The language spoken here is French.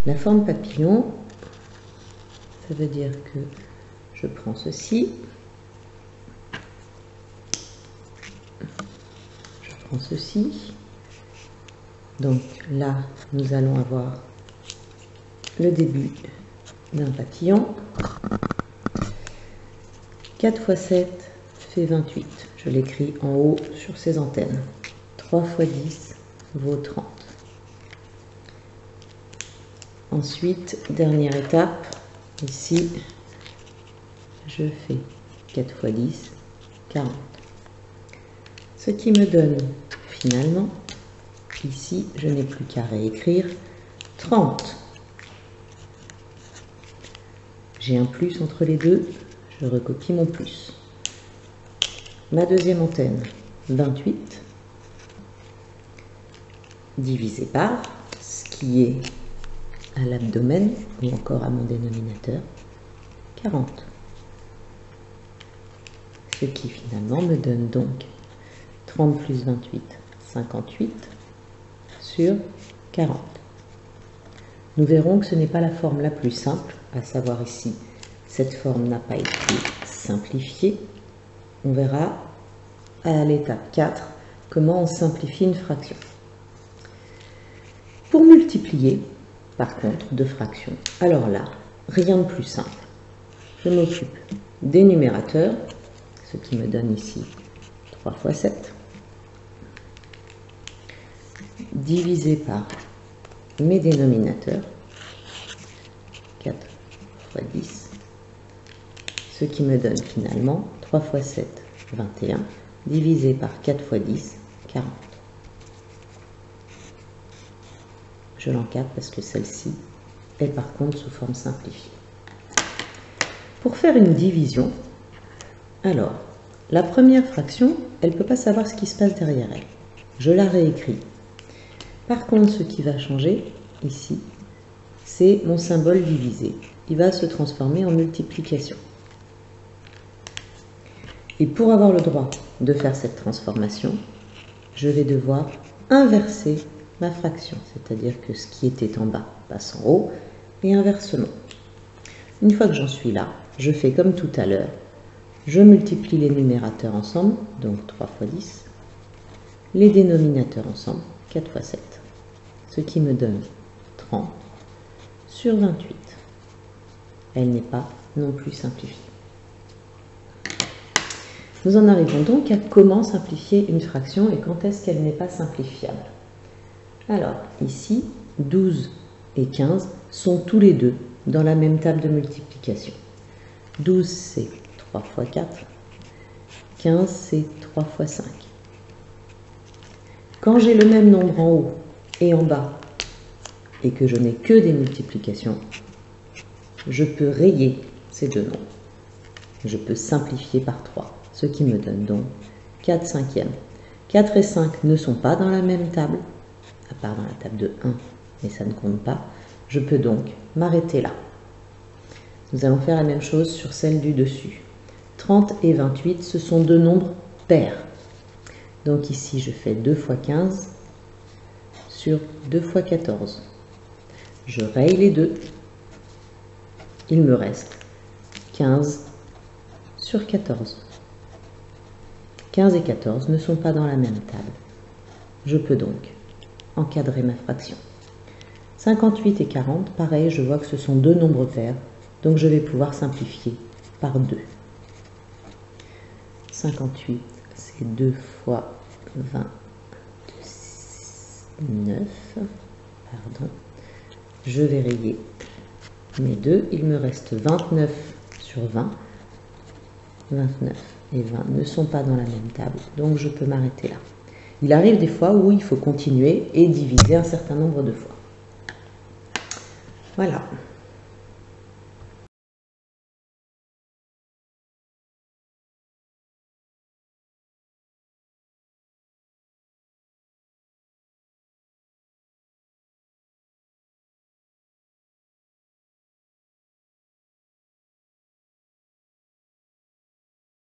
La forme papillon, ça veut dire que je prends ceci, je prends ceci, donc là nous allons avoir le début d'un papillon. 4 x 7 fait 28, je l'écris en haut sur ces antennes. 3 x 10 vaut 30. Ensuite, dernière étape, ici, je fais 4 x 10, 40. Ce qui me donne finalement, ici, je n'ai plus qu'à réécrire 30. J'ai un plus entre les deux, je recopie mon plus. Ma deuxième antenne, 28, divisé par ce qui est à l'abdomen ou encore à mon dénominateur, 40. Ce qui finalement me donne donc 30 plus 28, 58 sur 40. Nous verrons que ce n'est pas la forme la plus simple, à savoir ici, cette forme n'a pas été simplifiée. On verra à l'étape 4 comment on simplifie une fraction. Pour multiplier, par contre, deux fractions, alors là, rien de plus simple. Je m'occupe des numérateurs, ce qui me donne ici 3 x 7, divisé par mes dénominateurs, 4 x 10, ce qui me donne finalement 3 x 7, 21, divisé par 4 x 10, 40. Je l'encadre parce que celle-ci est par contre sous forme simplifiée. Pour faire une division, alors, la première fraction, elle ne peut pas savoir ce qui se passe derrière elle. Je la réécris. Par contre, ce qui va changer ici, c'est mon symbole divisé. Il va se transformer en multiplication. Et pour avoir le droit de faire cette transformation, je vais devoir inverser ma fraction, c'est-à-dire que ce qui était en bas passe en haut et inversement. Une fois que j'en suis là, je fais comme tout à l'heure, je multiplie les numérateurs ensemble, donc 3 x 10, les dénominateurs ensemble, 4 x 7, ce qui me donne 30 sur 28. Elle n'est pas non plus simplifiée. Nous en arrivons donc à comment simplifier une fraction et quand est-ce qu'elle n'est pas simplifiable. Alors, ici, 12 et 15 sont tous les deux dans la même table de multiplication. 12, c'est 3 x 4. 15, c'est 3 x 5. Quand j'ai le même nombre en haut et en bas, et que je n'ai que des multiplications, je peux rayer ces deux nombres. Je peux simplifier par 3, ce qui me donne donc 4 cinquièmes. 4 et 5 ne sont pas dans la même table, à part dans la table de 1, mais ça ne compte pas. Je peux donc m'arrêter là. Nous allons faire la même chose sur celle du dessus. 30 et 28, ce sont deux nombres pairs. Donc ici, je fais 2 x 15 sur 2 x 14. Je raye les deux. Il me reste 15 sur 14. 15 et 14 ne sont pas dans la même table. Je peux donc encadrer ma fraction. 58 et 40, pareil, je vois que ce sont deux nombres pairs, donc je vais pouvoir simplifier par 2. 58, c'est 2 fois 29, pardon. Je vais rayer mes 2, il me reste 29 sur 20. 29 et 20 ne sont pas dans la même table, donc je peux m'arrêter là. Il arrive des fois où il faut continuer et diviser un certain nombre de fois. Voilà.